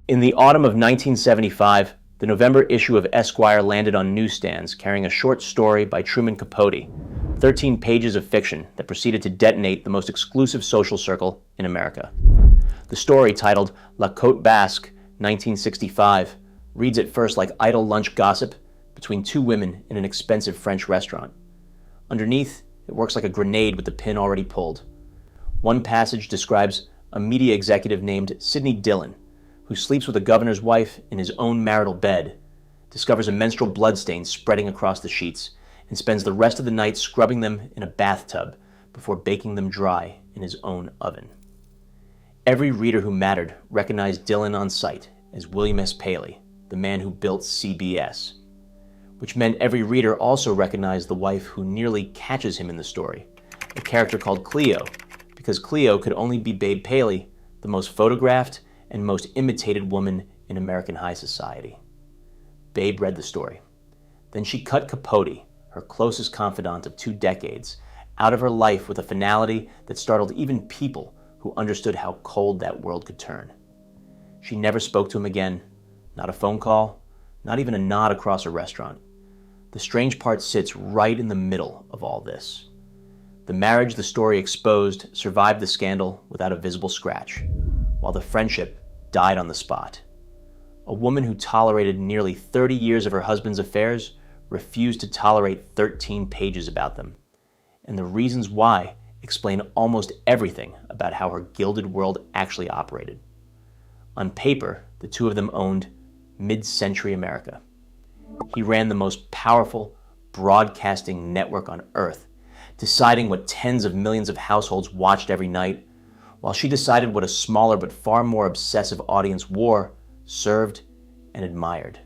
In the autumn of 1975, the November issue of Esquire landed on newsstands carrying a short story by Truman Capote, 13 pages of fiction that proceeded to detonate the most exclusive social circle in America. The story, titled La Côte Basque, 1965, reads at first like idle lunch gossip between two women in an expensive French restaurant. Underneath, it works like a grenade with the pin already pulled. One passage describes a media executive named Sidney Dillon, who sleeps with the governor's wife in his own marital bed, discovers a menstrual bloodstain spreading across the sheets, and spends the rest of the night scrubbing them in a bathtub before baking them dry in his own oven. Every reader who mattered recognized Dillon on sight as William S. Paley, the man who built CBS, which meant every reader also recognized the wife who nearly catches him in the story, a character called Cleo, because Cleo could only be Babe Paley, the most photographed and most imitated woman in American high society. Babe read the story. Then she cut Capote, her closest confidant of 2 decades, out of her life with a finality that startled even people who understood how cold that world could turn. She never spoke to him again, not a phone call, not even a nod across a restaurant. The strange part sits right in the middle of all this. The marriage the story exposed survived the scandal without a visible scratch, while the friendship died on the spot. A woman who tolerated nearly 30 years of her husband's affairs refused to tolerate 13 pages about them. And the reasons why explain almost everything about how her gilded world actually operated. On paper, the two of them owned mid-century America. He ran the most powerful broadcasting network on earth, deciding what tens of millions of households watched every night, while she decided what a smaller but far more obsessive audience wore, served, and admired.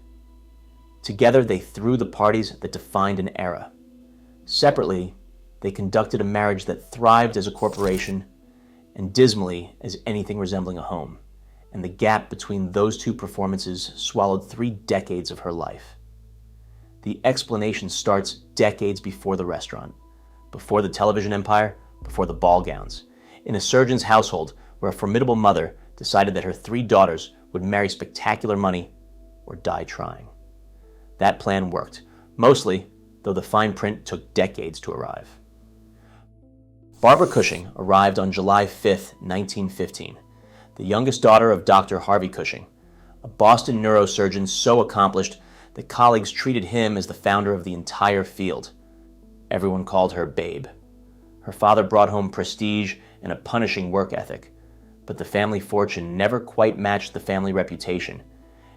Together, they threw the parties that defined an era. Separately, they conducted a marriage that thrived as a corporation and dismally as anything resembling a home, and the gap between those two performances swallowed 3 decades of her life. The explanation starts decades before the restaurant, before the television empire, before the ball gowns, in a surgeon's household where a formidable mother decided that her 3 daughters would marry spectacular money or die trying. That plan worked, mostly, though the fine print took decades to arrive. Barbara Cushing arrived on July 5, 1915, the youngest daughter of Dr. Harvey Cushing, a Boston neurosurgeon so accomplished that colleagues treated him as the founder of the entire field. Everyone called her Babe. Her father brought home prestige and a punishing work ethic, but the family fortune never quite matched the family reputation,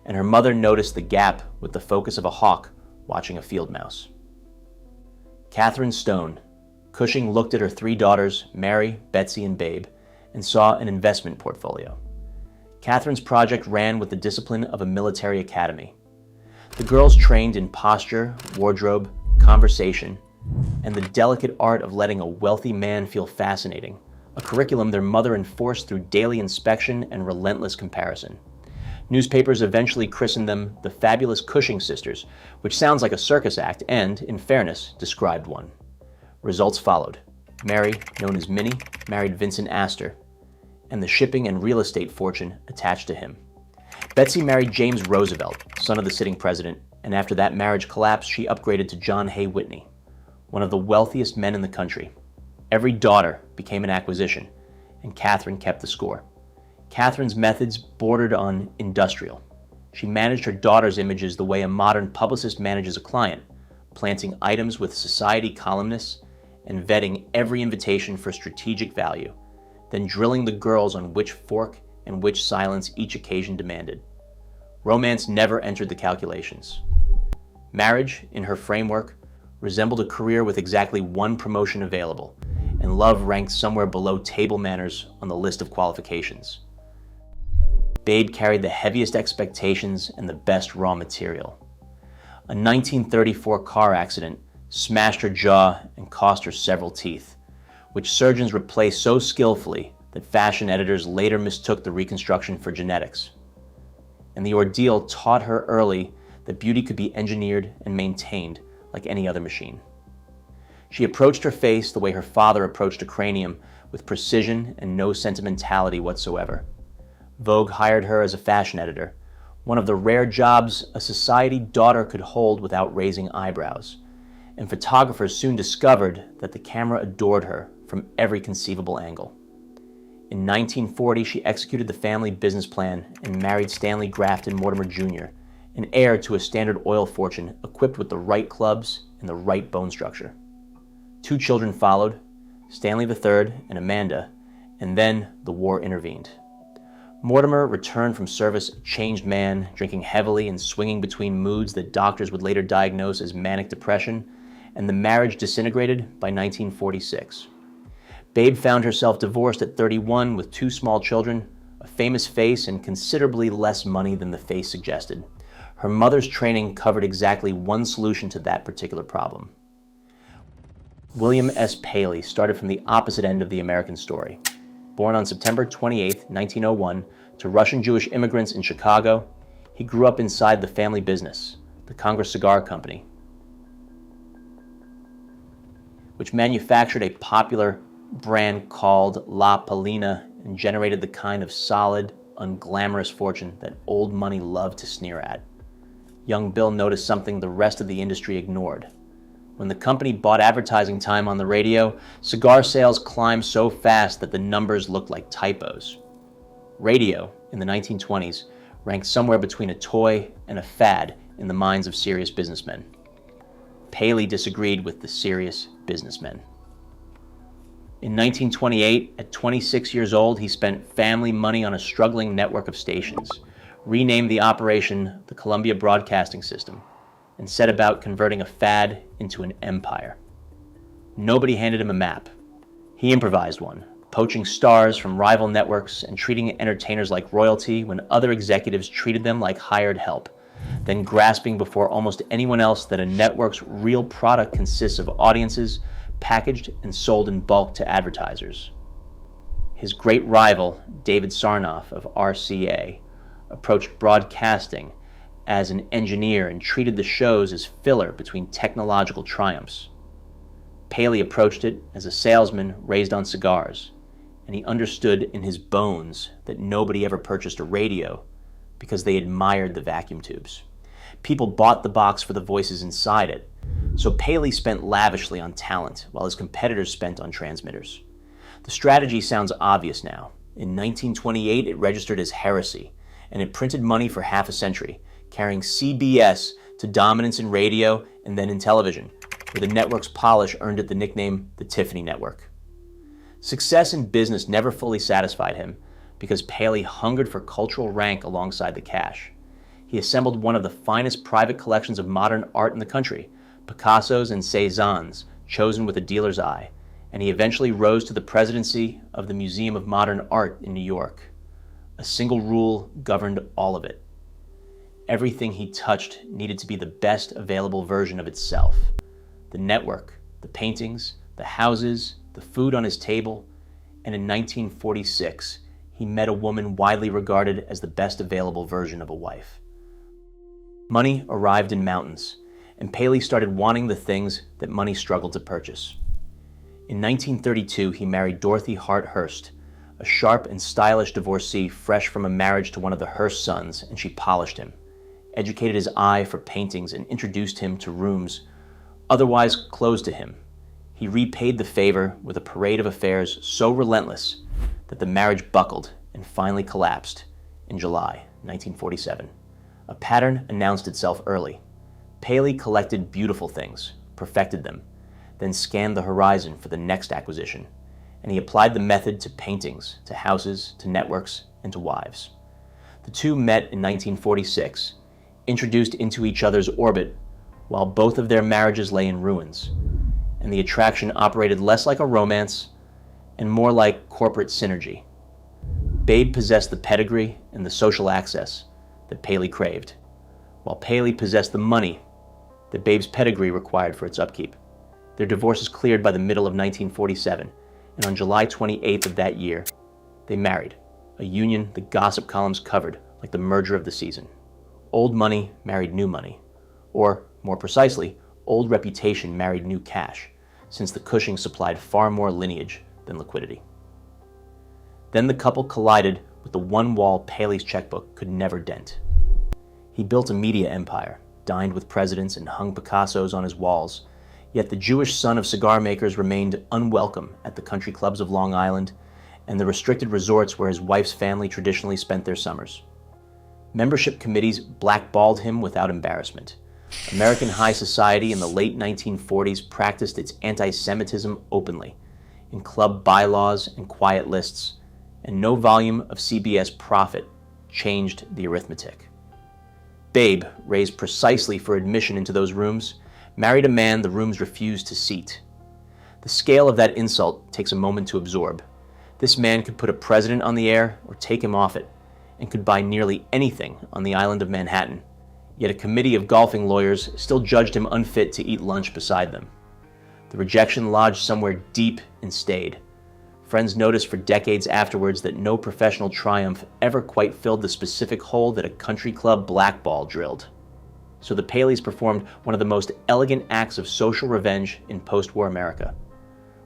and her mother noticed the gap with the focus of a hawk watching a field mouse. Catherine Stone, Cushing looked at her 3 daughters, Mary, Betsy, and Babe, and saw an investment portfolio. Catherine's project ran with the discipline of a military academy. The girls trained in posture, wardrobe, conversation, and the delicate art of letting a wealthy man feel fascinating, a curriculum their mother enforced through daily inspection and relentless comparison. Newspapers eventually christened them the Fabulous Cushing Sisters, which sounds like a circus act and, in fairness, described one. Results followed. Mary, known as Minnie, married Vincent Astor, and the shipping and real estate fortune attached to him. Betsy married James Roosevelt, son of the sitting president, and after that marriage collapsed, she upgraded to John Hay Whitney, one of the wealthiest men in the country. Every daughter became an acquisition, and Catherine kept the score. Catherine's methods bordered on industrial. She managed her daughter's images the way a modern publicist manages a client, planting items with society columnists and vetting every invitation for strategic value, then drilling the girls on which fork and which silence each occasion demanded. Romance never entered the calculations. Marriage, in her framework, resembled a career with exactly 1 promotion available, and love ranked somewhere below table manners on the list of qualifications. Babe carried the heaviest expectations and the best raw material. A 1934 car accident smashed her jaw and cost her several teeth, which surgeons replaced so skillfully that fashion editors later mistook the reconstruction for genetics. And the ordeal taught her early that beauty could be engineered and maintained like any other machine. She approached her face the way her father approached a cranium, with precision and no sentimentality whatsoever. Vogue hired her as a fashion editor, one of the rare jobs a society daughter could hold without raising eyebrows, and photographers soon discovered that the camera adored her from every conceivable angle. In 1940, she executed the family business plan and married Stanley Grafton Mortimer Jr., an heir to a Standard Oil fortune equipped with the right clubs and the right bone structure. 2 children followed, Stanley III and Amanda, and then the war intervened. Mortimer returned from service a changed man, drinking heavily and swinging between moods that doctors would later diagnose as manic depression, and the marriage disintegrated by 1946. Babe found herself divorced at 31 with 2 small children, a famous face, and considerably less money than the face suggested. Her mother's training covered exactly one solution to that particular problem. William S. Paley started from the opposite end of the American story. Born on September 28, 1901, to Russian Jewish immigrants in Chicago, he grew up inside the family business, the Congress Cigar Company, which manufactured a popular brand called La Palina and generated the kind of solid, unglamorous fortune that old money loved to sneer at. Young Bill noticed something the rest of the industry ignored. When the company bought advertising time on the radio, cigar sales climbed so fast that the numbers looked like typos. Radio, in the 1920s, ranked somewhere between a toy and a fad in the minds of serious businessmen. Paley disagreed with the serious businessmen. In 1928, at 26 years old, he spent family money on a struggling network of stations, renamed the operation the Columbia Broadcasting System, and set about converting a fad into an empire. Nobody handed him a map. He improvised one, poaching stars from rival networks and treating entertainers like royalty when other executives treated them like hired help, then grasping before almost anyone else that a network's real product consists of audiences packaged and sold in bulk to advertisers. His great rival, David Sarnoff of RCA, approached broadcasting as an engineer and treated the shows as filler between technological triumphs. Paley approached it as a salesman raised on cigars, and he understood in his bones that nobody ever purchased a radio because they admired the vacuum tubes. People bought the box for the voices inside it, so Paley spent lavishly on talent while his competitors spent on transmitters. The strategy sounds obvious now. In 1928, it registered as heresy, and it printed money for half a century, carrying CBS to dominance in radio and then in television, where the network's polish earned it the nickname the Tiffany Network. Success in business never fully satisfied him because Paley hungered for cultural rank alongside the cash. He assembled one of the finest private collections of modern art in the country, Picassos and Cézannes, chosen with a dealer's eye, and he eventually rose to the presidency of the Museum of Modern Art in New York. A single rule governed all of it. Everything he touched needed to be the best available version of itself. The network, the paintings, the houses, the food on his table, and in 1946, he met a woman widely regarded as the best available version of a wife. Money arrived in mountains, and Paley started wanting the things that money struggled to purchase. In 1932, he married Dorothy Hart Hearst, a sharp and stylish divorcee fresh from a marriage to one of the Hearst sons, and she polished him, educated his eye for paintings, and introduced him to rooms otherwise closed to him. He repaid the favor with a parade of affairs so relentless that the marriage buckled and finally collapsed in July 1947. A pattern announced itself early. Paley collected beautiful things, perfected them, then scanned the horizon for the next acquisition, and he applied the method to paintings, to houses, to networks, and to wives. The two met in 1946, introduced into each other's orbit, while both of their marriages lay in ruins, and the attraction operated less like a romance and more like corporate synergy. Babe possessed the pedigree and the social access that Paley craved, while Paley possessed the money that Babe's pedigree required for its upkeep. Their divorce was cleared by the middle of 1947, and on July 28th of that year, they married, a union the gossip columns covered like the merger of the season. Old money married new money, or, more precisely, old reputation married new cash, since the Cushing supplied far more lineage than liquidity. Then the couple collided with the one wall Paley's checkbook could never dent. He built a media empire, dined with presidents, and hung Picassos on his walls, yet the Jewish son of cigar makers remained unwelcome at the country clubs of Long Island and the restricted resorts where his wife's family traditionally spent their summers. Membership committees blackballed him without embarrassment. American high society in the late 1940s practiced its anti-Semitism openly, in club bylaws and quiet lists, and no volume of CBS Profit changed the arithmetic. Babe, raised precisely for admission into those rooms, married a man the rooms refused to seat. The scale of that insult takes a moment to absorb. This man could put a president on the air or take him off it, and could buy nearly anything on the island of Manhattan, yet a committee of golfing lawyers still judged him unfit to eat lunch beside them. The rejection lodged somewhere deep and stayed. Friends noticed for decades afterwards that no professional triumph ever quite filled the specific hole that a country club blackball drilled. So the Paleys performed one of the most elegant acts of social revenge in post-war America.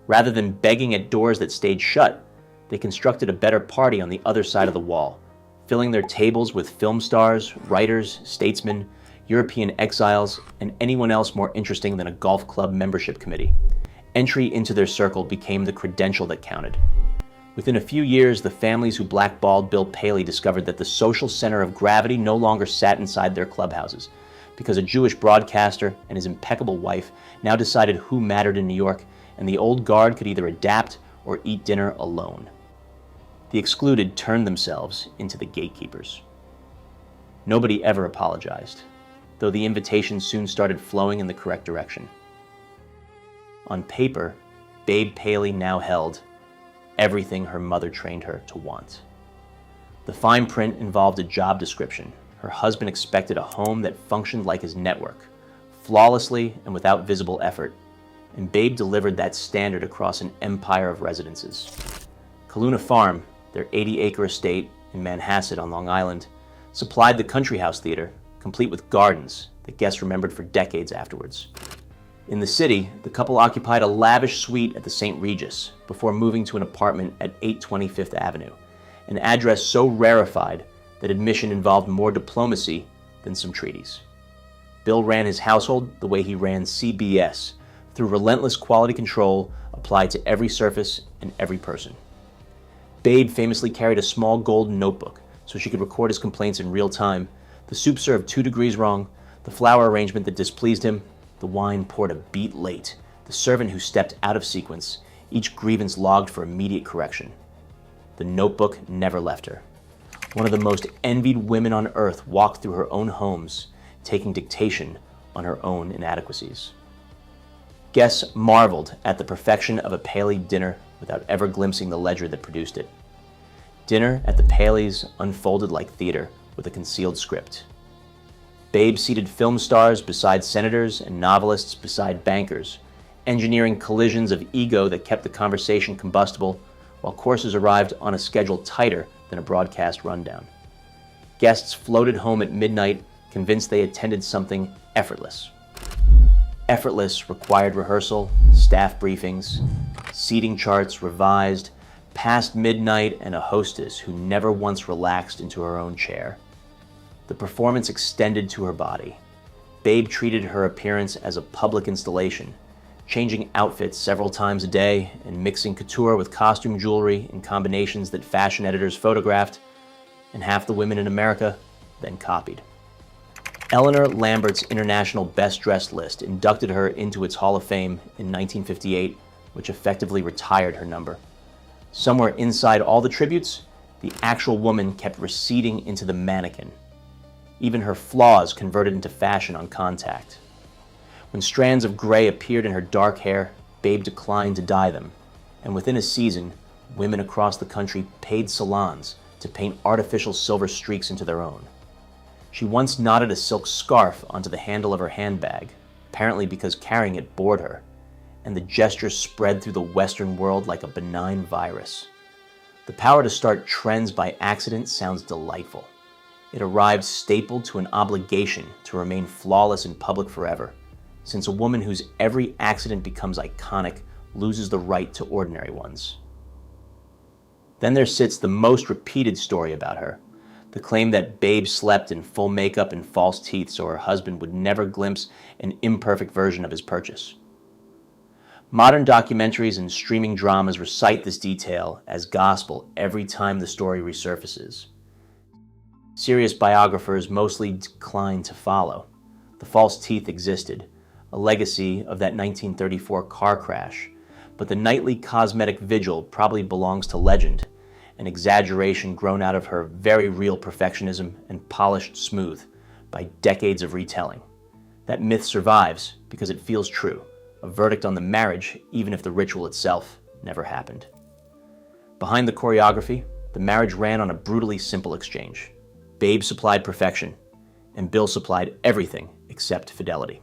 Rather than begging at doors that stayed shut, they constructed a better party on the other side of the wall, filling their tables with film stars, writers, statesmen, European exiles, and anyone else more interesting than a golf club membership committee. Entry into their circle became the credential that counted. Within a few years, the families who blackballed Bill Paley discovered that the social center of gravity no longer sat inside their clubhouses, because a Jewish broadcaster and his impeccable wife now decided who mattered in New York, and the old guard could either adapt or eat dinner alone. The excluded turned themselves into the gatekeepers. Nobody ever apologized, though the invitations soon started flowing in the correct direction. On paper, Babe Paley now held everything her mother trained her to want. The fine print involved a job description. Her husband expected a home that functioned like his network, flawlessly and without visible effort, and Babe delivered that standard across an empire of residences. Kaluna Farm, their 80-acre estate in Manhasset on Long Island, supplied the Country House Theater, complete with gardens that guests remembered for decades afterwards. In the city, the couple occupied a lavish suite at the St. Regis before moving to an apartment at 820 Fifth Avenue, an address so rarefied that admission involved more diplomacy than some treaties. Bill ran his household the way he ran CBS, through relentless quality control applied to every surface and every person. Babe famously carried a small golden notebook so she could record his complaints in real time, the soup served 2 degrees wrong, the flower arrangement that displeased him, the wine poured a beat late, the servant who stepped out of sequence, each grievance logged for immediate correction. The notebook never left her. One of the most envied women on earth walked through her own homes, taking dictation on her own inadequacies. Guests marveled at the perfection of a Paley dinner without ever glimpsing the ledger that produced it. Dinner at the Paleys unfolded like theater with a concealed script. Babe seated film stars beside senators and novelists beside bankers, engineering collisions of ego that kept the conversation combustible, while courses arrived on a schedule tighter than a broadcast rundown. Guests floated home at midnight, convinced they attended something effortless. Effortless required rehearsal, staff briefings, seating charts revised, past midnight, and a hostess who never once relaxed into her own chair. The performance extended to her body. Babe treated her appearance as a public installation, changing outfits several times a day and mixing couture with costume jewelry in combinations that fashion editors photographed, and half the women in America then copied. Eleanor Lambert's International Best Dressed list inducted her into its Hall of Fame in 1958, which effectively retired her number. Somewhere inside all the tributes, the actual woman kept receding into the mannequin. Even her flaws converted into fashion on contact. When strands of gray appeared in her dark hair, Babe declined to dye them, and within a season, women across the country paid salons to paint artificial silver streaks into their own. She once knotted a silk scarf onto the handle of her handbag, apparently because carrying it bored her, and the gesture spread through the Western world like a benign virus. The power to start trends by accident sounds delightful. It arrived stapled to an obligation to remain flawless in public forever, since a woman whose every accident becomes iconic loses the right to ordinary ones. Then there sits the most repeated story about her, the claim that Babe slept in full makeup and false teeth so her husband would never glimpse an imperfect version of his purchase. Modern documentaries and streaming dramas recite this detail as gospel every time the story resurfaces. Serious biographers mostly decline to follow. The false teeth existed, a legacy of that 1934 car crash, but the nightly cosmetic vigil probably belongs to legend, an exaggeration grown out of her very real perfectionism and polished smooth by decades of retelling. That myth survives because it feels true, a verdict on the marriage even if the ritual itself never happened. Behind the choreography, the marriage ran on a brutally simple exchange. Babe supplied perfection, and Bill supplied everything except fidelity.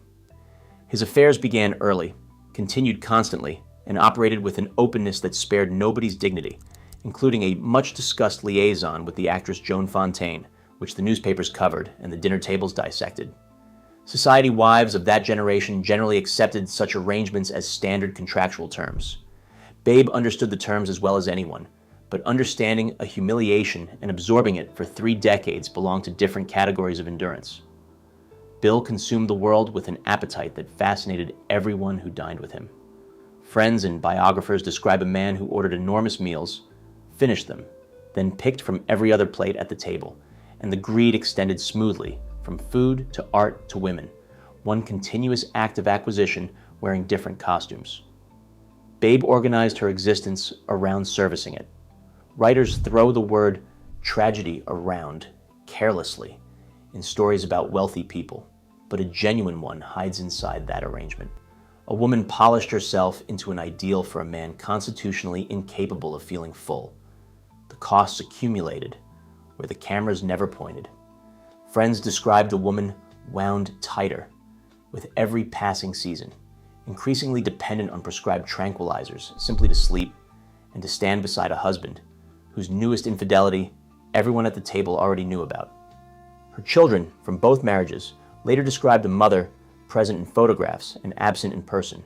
His affairs began early, continued constantly, and operated with an openness that spared nobody's dignity, including a much-discussed liaison with the actress Joan Fontaine, which the newspapers covered and the dinner tables dissected. Society wives of that generation generally accepted such arrangements as standard contractual terms. Babe understood the terms as well as anyone, but understanding a humiliation and absorbing it for 3 decades belonged to different categories of endurance. Bill consumed the world with an appetite that fascinated everyone who dined with him. Friends and biographers describe a man who ordered enormous meals, finished them, then picked from every other plate at the table, and the greed extended smoothly from food to art to women, one continuous act of acquisition wearing different costumes. Babe organized her existence around servicing it. Writers throw the word tragedy around carelessly in stories about wealthy people, but a genuine one hides inside that arrangement. A woman polished herself into an ideal for a man constitutionally incapable of feeling full. The costs accumulated where the cameras never pointed. Friends described a woman wound tighter with every passing season, increasingly dependent on prescribed tranquilizers simply to sleep and to stand beside a husband whose newest infidelity everyone at the table already knew about. Her children from both marriages later described a mother present in photographs and absent in person,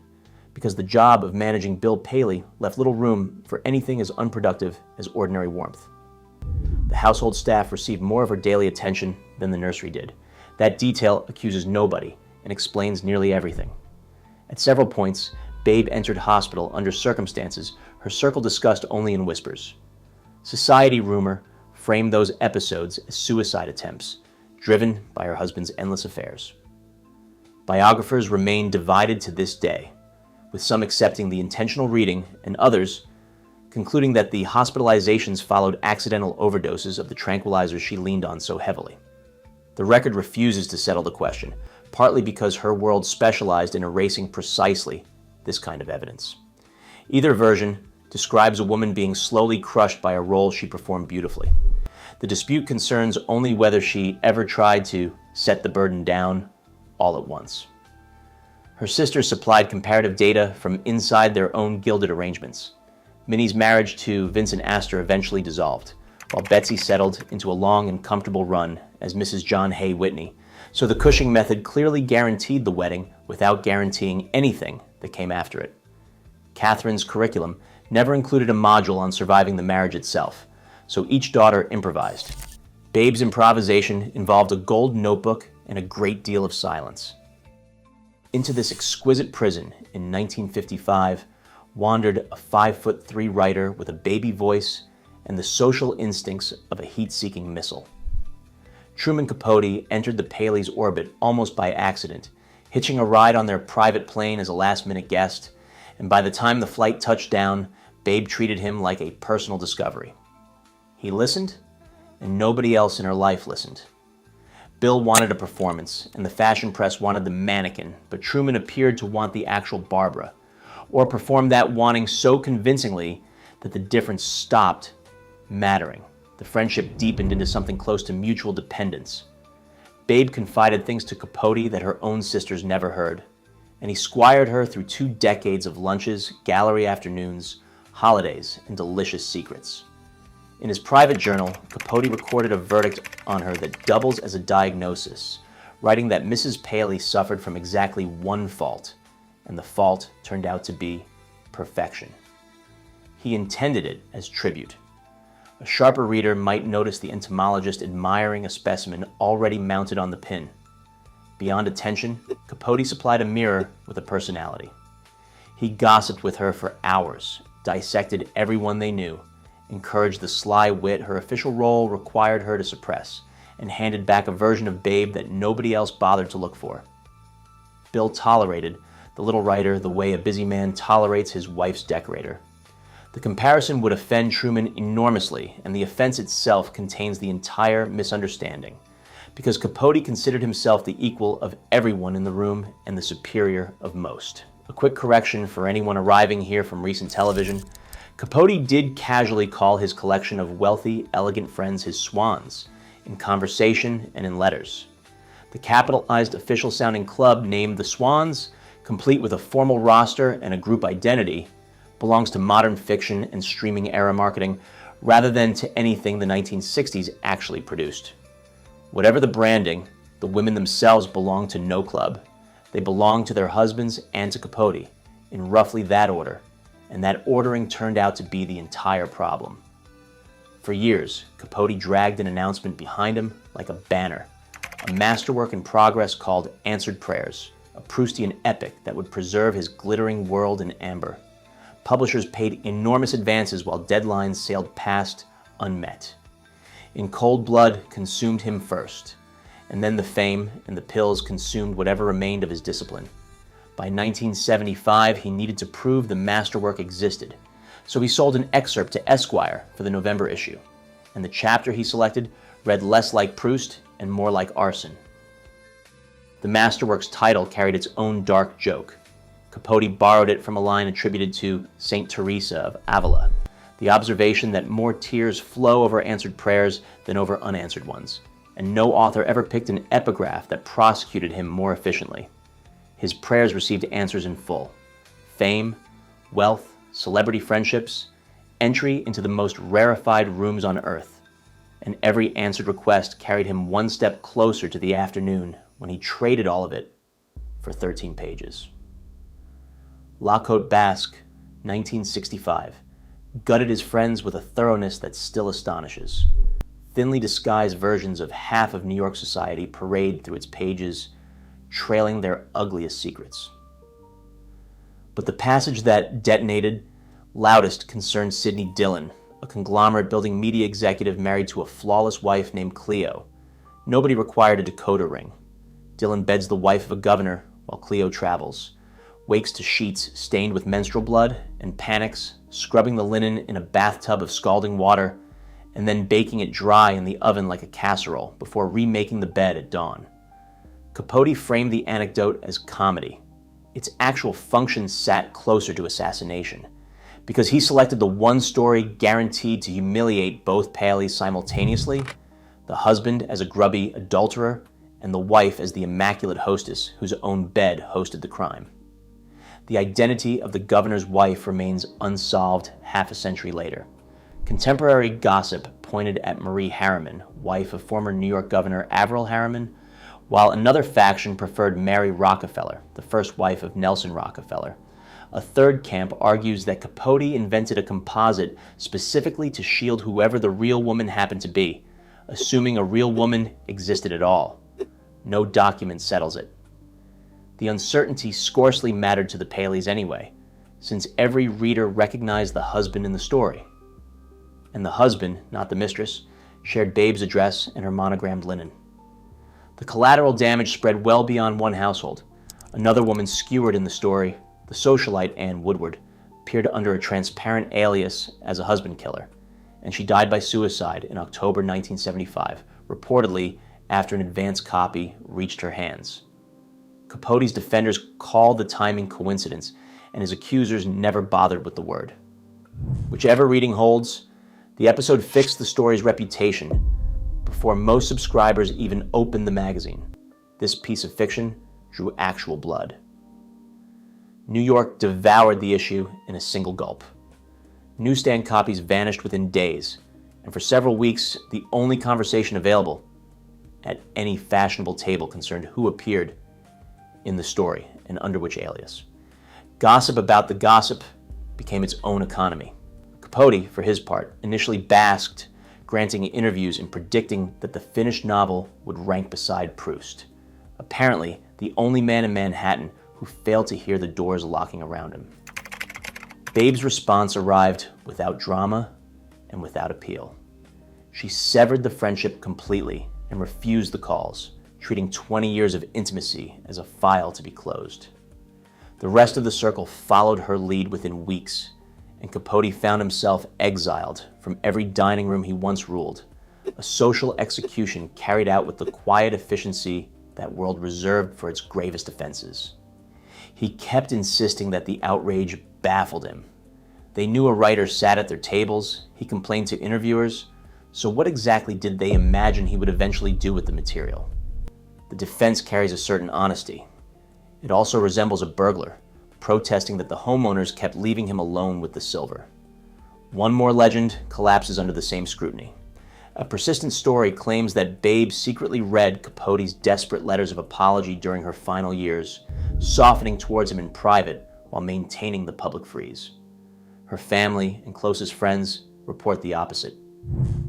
because the job of managing Bill Paley left little room for anything as unproductive as ordinary warmth. The household staff received more of her daily attention than the nursery did. That detail accuses nobody and explains nearly everything. At several points, Babe entered hospital under circumstances her circle discussed only in whispers. Society rumor framed those episodes as suicide attempts, driven by her husband's endless affairs. Biographers remain divided to this day, with some accepting the intentional reading and others concluding that the hospitalizations followed accidental overdoses of the tranquilizers she leaned on so heavily. The record refuses to settle the question, partly because her world specialized in erasing precisely this kind of evidence. Either version describes a woman being slowly crushed by a role she performed beautifully. The dispute concerns only whether she ever tried to set the burden down all at once. Her sisters supplied comparative data from inside their own gilded arrangements. Minnie's marriage to Vincent Astor eventually dissolved, while Betsy settled into a long and comfortable run as Mrs. John Hay Whitney, so the Cushing method clearly guaranteed the wedding without guaranteeing anything that came after it. Catherine's curriculum never included a module on surviving the marriage itself, so each daughter improvised. Babe's improvisation involved a gold notebook and a great deal of silence. Into this exquisite prison in 1955 wandered a 5'3" writer with a baby voice and the social instincts of a heat-seeking missile. Truman Capote entered the Paley's orbit almost by accident, hitching a ride on their private plane as a last-minute guest, and by the time the flight touched down, Babe treated him like a personal discovery. He listened, and nobody else in her life listened. Bill wanted a performance, and the fashion press wanted the mannequin, but Truman appeared to want the actual Barbara, or performed that wanting so convincingly that the difference stopped mattering. The friendship deepened into something close to mutual dependence. Babe confided things to Capote that her own sisters never heard, and he squired her through 2 decades of lunches, gallery afternoons, holidays, and delicious secrets. In his private journal, Capote recorded a verdict on her that doubles as a diagnosis, writing that Mrs. Paley suffered from exactly one fault, and the fault turned out to be perfection. He intended it as tribute. A sharper reader might notice the entomologist admiring a specimen already mounted on the pin. Beyond attention, Capote supplied a mirror with a personality. He gossiped with her for hours, dissected everyone they knew, encouraged the sly wit her official role required her to suppress, and handed back a version of Babe that nobody else bothered to look for. Bill tolerated, the little writer, the way a busy man tolerates his wife's decorator. The comparison would offend Truman enormously, and the offense itself contains the entire misunderstanding, because Capote considered himself the equal of everyone in the room and the superior of most. A quick correction for anyone arriving here from recent television: Capote did casually call his collection of wealthy, elegant friends his swans, in conversation and in letters. The capitalized official-sounding club named the Swans, complete with a formal roster and a group identity, belongs to modern fiction and streaming-era marketing rather than to anything the 1960s actually produced. Whatever the branding, the women themselves belong to no club. They belong to their husbands and to Capote, in roughly that order, and that ordering turned out to be the entire problem. For years, Capote dragged an announcement behind him like a banner, a masterwork in progress called Answered Prayers, a Proustian epic that would preserve his glittering world in amber. Publishers paid enormous advances while deadlines sailed past unmet. In cold blood consumed him first, and then the fame and the pills consumed whatever remained of his discipline. By 1975, he needed to prove the masterwork existed, so he sold an excerpt to Esquire for the November issue, and the chapter he selected read less like Proust and more like arson. The masterwork's title carried its own dark joke. Capote borrowed it from a line attributed to Saint Teresa of Avila, the observation that more tears flow over answered prayers than over unanswered ones, and no author ever picked an epigraph that prosecuted him more efficiently. His prayers received answers in full: fame, wealth, celebrity friendships, entry into the most rarefied rooms on earth, and every answered request carried him one step closer to the afternoon when he traded all of it for 13 pages. La Côte Basque, 1965, gutted his friends with a thoroughness that still astonishes. Thinly disguised versions of half of New York society parade through its pages, trailing their ugliest secrets. But the passage that detonated loudest concerned Sidney Dillon, a conglomerate building media executive married to a flawless wife named Cleo. Nobody required a decoder ring. Dillon beds the wife of a governor while Cleo travels, wakes to sheets stained with menstrual blood, and panics, scrubbing the linen in a bathtub of scalding water, and then baking it dry in the oven like a casserole before remaking the bed at dawn. Capote framed the anecdote as comedy. Its actual function sat closer to assassination, because he selected the one story guaranteed to humiliate both Paleys simultaneously: the husband as a grubby adulterer, and the wife as the immaculate hostess whose own bed hosted the crime. The identity of the governor's wife remains unsolved half a century later. Contemporary gossip pointed at Marie Harriman, wife of former New York Governor Averell Harriman, while another faction preferred Mary Rockefeller, the first wife of Nelson Rockefeller. A third camp argues that Capote invented a composite specifically to shield whoever the real woman happened to be, assuming a real woman existed at all. No document settles it. The uncertainty scarcely mattered to the Paleys anyway, since every reader recognized the husband in the story. And the husband, not the mistress, shared Babe's address and her monogrammed linen. The collateral damage spread well beyond one household. Another woman skewered in the story, the socialite Ann Woodward, appeared under a transparent alias as a husband killer, and she died by suicide in October 1975, reportedly after an advance copy reached her hands. Capote's defenders called the timing coincidence, and his accusers never bothered with the word. Whichever reading holds, the episode fixed the story's reputation before most subscribers even opened the magazine. This piece of fiction drew actual blood. New York devoured the issue in a single gulp. Newsstand copies vanished within days, and for several weeks, the only conversation available at any fashionable table concerned who appeared in the story and under which alias. Gossip about the gossip became its own economy. Capote, for his part, initially basked, granting interviews and predicting that the finished novel would rank beside Proust. Apparently, the only man in Manhattan who failed to hear the doors locking around him. Babe's response arrived without drama and without appeal. She severed the friendship completely and refused the calls, treating 20 years of intimacy as a file to be closed. The rest of the circle followed her lead within weeks, and Capote found himself exiled from every dining room he once ruled, a social execution carried out with the quiet efficiency that world reserved for its gravest offenses. He kept insisting that the outrage baffled him. They knew a writer sat at their tables, he complained to interviewers, so what exactly did they imagine he would eventually do with the material? The defense carries a certain honesty. It also resembles a burglar, protesting that the homeowners kept leaving him alone with the silver. One more legend collapses under the same scrutiny. A persistent story claims that Babe secretly read Capote's desperate letters of apology during her final years, softening towards him in private while maintaining the public freeze. Her family and closest friends report the opposite.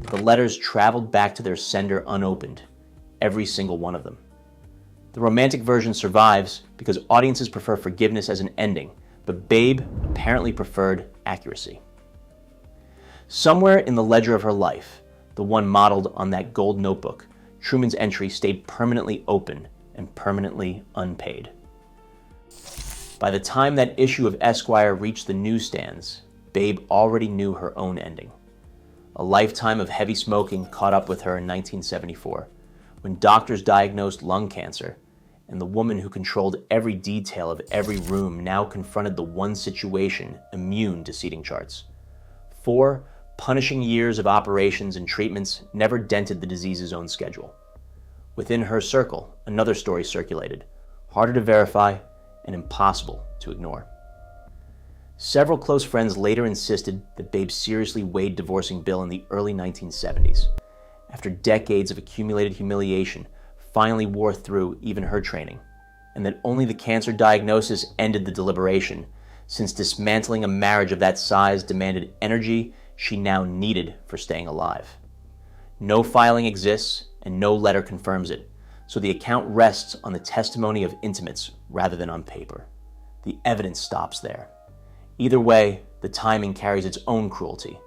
The letters traveled back to their sender unopened, every single one of them. The romantic version survives because audiences prefer forgiveness as an ending, but Babe apparently preferred accuracy. Somewhere in the ledger of her life, the one modeled on that gold notebook, Truman's entry stayed permanently open and permanently unpaid. By the time that issue of Esquire reached the newsstands, Babe already knew her own ending. A lifetime of heavy smoking caught up with her in 1974, when doctors diagnosed lung cancer, and the woman who controlled every detail of every room now confronted the one situation immune to seating charts. 4 punishing years of operations and treatments never dented the disease's own schedule. Within her circle, another story circulated, harder to verify and impossible to ignore. Several close friends later insisted that Babe seriously weighed divorcing Bill in the early 1970s, after decades of accumulated humiliation finally wore through even her training, and that only the cancer diagnosis ended the deliberation, since dismantling a marriage of that size demanded energy she now needed for staying alive. No filing exists, and no letter confirms it, so the account rests on the testimony of intimates rather than on paper. The evidence stops there. Either way, the timing carries its own cruelty,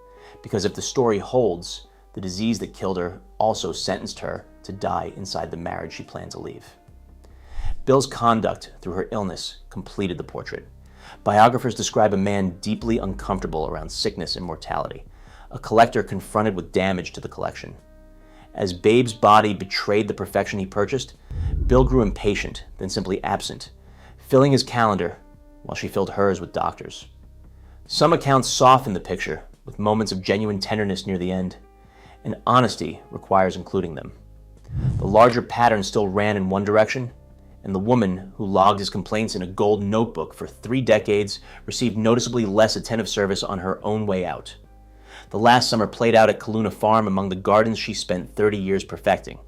because if the story holds, the disease that killed her also sentenced her to die inside the marriage she planned to leave. Bill's conduct through her illness completed the portrait. Biographers describe a man deeply uncomfortable around sickness and mortality, a collector confronted with damage to the collection. As Babe's body betrayed the perfection he purchased, Bill grew impatient, then simply absent, filling his calendar while she filled hers with doctors. Some accounts soften the picture, with moments of genuine tenderness near the end, and honesty requires including them. The larger pattern still ran in one direction, and the woman who logged his complaints in a gold notebook for 3 decades received noticeably less attentive service on her own way out. The last summer played out at Kaluna Farm among the gardens she spent 30 years perfecting.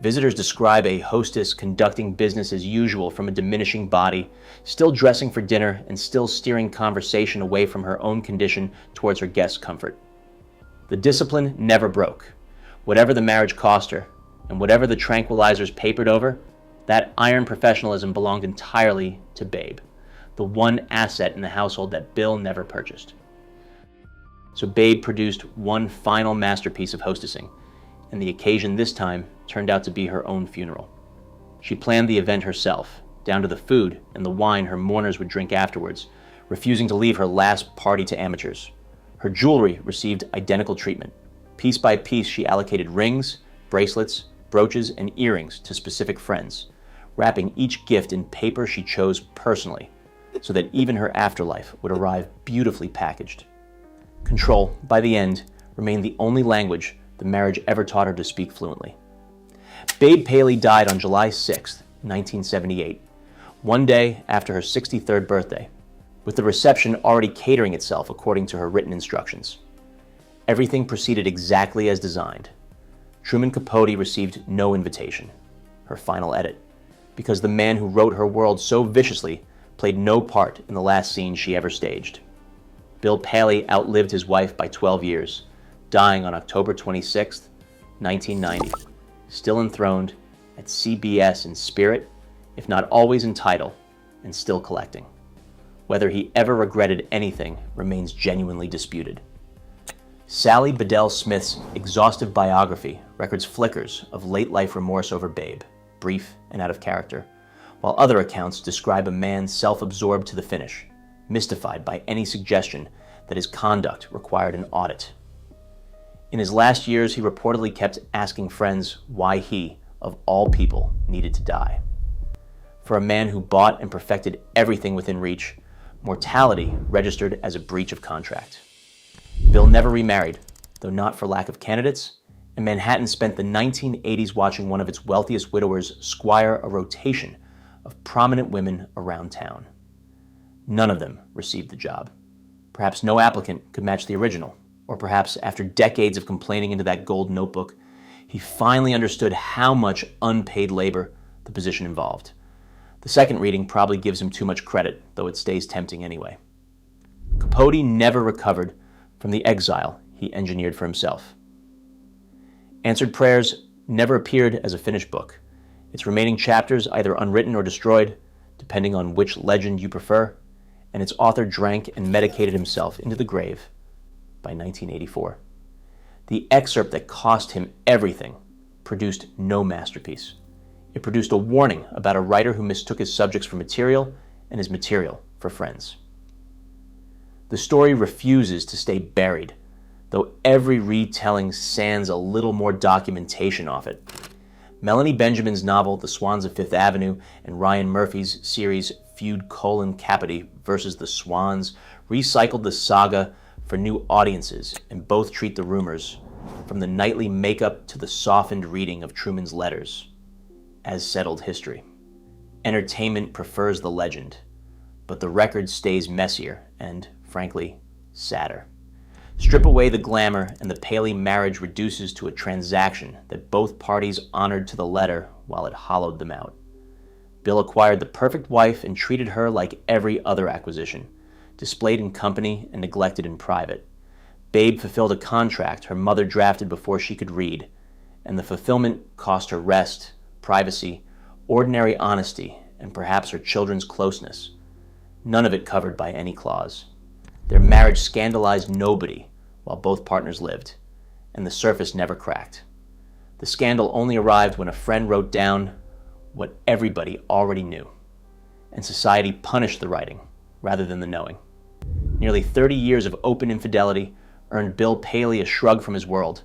Visitors describe a hostess conducting business as usual from a diminishing body, still dressing for dinner and still steering conversation away from her own condition towards her guests' comfort. The discipline never broke. Whatever the marriage cost her, and whatever the tranquilizers papered over, that iron professionalism belonged entirely to Babe, the one asset in the household that Bill never purchased. So Babe produced one final masterpiece of hostessing, and the occasion this time turned out to be her own funeral. She planned the event herself, down to the food and the wine her mourners would drink afterwards, refusing to leave her last party to amateurs. Her jewelry received identical treatment. Piece by piece, she allocated rings, bracelets, brooches, and earrings to specific friends, wrapping each gift in paper she chose personally, so that even her afterlife would arrive beautifully packaged. Control, by the end, remained the only language the marriage ever taught her to speak fluently. Babe Paley died on July 6, 1978, one day after her 63rd birthday, with the reception already catering itself according to her written instructions. Everything proceeded exactly as designed. Truman Capote received no invitation, her final edit, because the man who wrote her world so viciously played no part in the last scene she ever staged. Bill Paley outlived his wife by 12 years, dying on October 26, 1990, still enthroned at CBS in spirit, if not always in title, and still collecting. Whether he ever regretted anything remains genuinely disputed. Sally Bedell Smith's exhaustive biography records flickers of late-life remorse over Babe, brief and out of character, while other accounts describe a man self-absorbed to the finish, mystified by any suggestion that his conduct required an audit. In his last years, he reportedly kept asking friends why he, of all people, needed to die. For a man who bought and perfected everything within reach, mortality registered as a breach of contract. Bill never remarried, though not for lack of candidates, and Manhattan spent the 1980s watching one of its wealthiest widowers squire a rotation of prominent women around town. None of them received the job. Perhaps no applicant could match the original, or perhaps after decades of complaining into that gold notebook, he finally understood how much unpaid labor the position involved. The second reading probably gives him too much credit, though it stays tempting anyway. Capote never recovered from the exile he engineered for himself. Answered Prayers never appeared as a finished book, its remaining chapters either unwritten or destroyed, depending on which legend you prefer, and its author drank and medicated himself into the grave by 1984. The excerpt that cost him everything produced no masterpiece. It produced a warning about a writer who mistook his subjects for material and his material for friends. The story refuses to stay buried, though every retelling sands a little more documentation off it. Melanie Benjamin's novel The Swans of Fifth Avenue and Ryan Murphy's series Feud Capote versus the Swans recycled the saga for new audiences, and both treat the rumors, from the nightly makeup to the softened reading of Truman's letters, as settled history. Entertainment prefers the legend, but the record stays messier and, frankly, sadder. Strip away the glamour and the Paley marriage reduces to a transaction that both parties honored to the letter while it hollowed them out. Bill acquired the perfect wife and treated her like every other acquisition, displayed in company and neglected in private. Babe fulfilled a contract her mother drafted before she could read, and the fulfillment cost her rest, privacy, ordinary honesty, and perhaps her children's closeness, none of it covered by any clause. Their marriage scandalized nobody while both partners lived, and the surface never cracked. The scandal only arrived when a friend wrote down what everybody already knew, and society punished the writing rather than the knowing. Nearly 30 years of open infidelity earned Bill Paley a shrug from his world,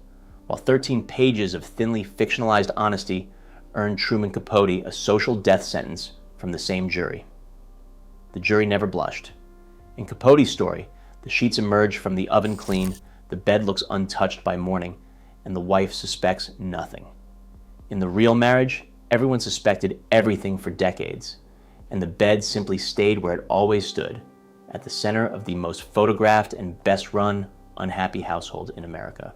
while 13 pages of thinly fictionalized honesty earned Truman Capote a social death sentence from the same jury. The jury never blushed. In Capote's story, the sheets emerge from the oven clean, the bed looks untouched by morning, and the wife suspects nothing. In the real marriage, everyone suspected everything for decades, and the bed simply stayed where it always stood, at the center of the most photographed and best-run unhappy household in America.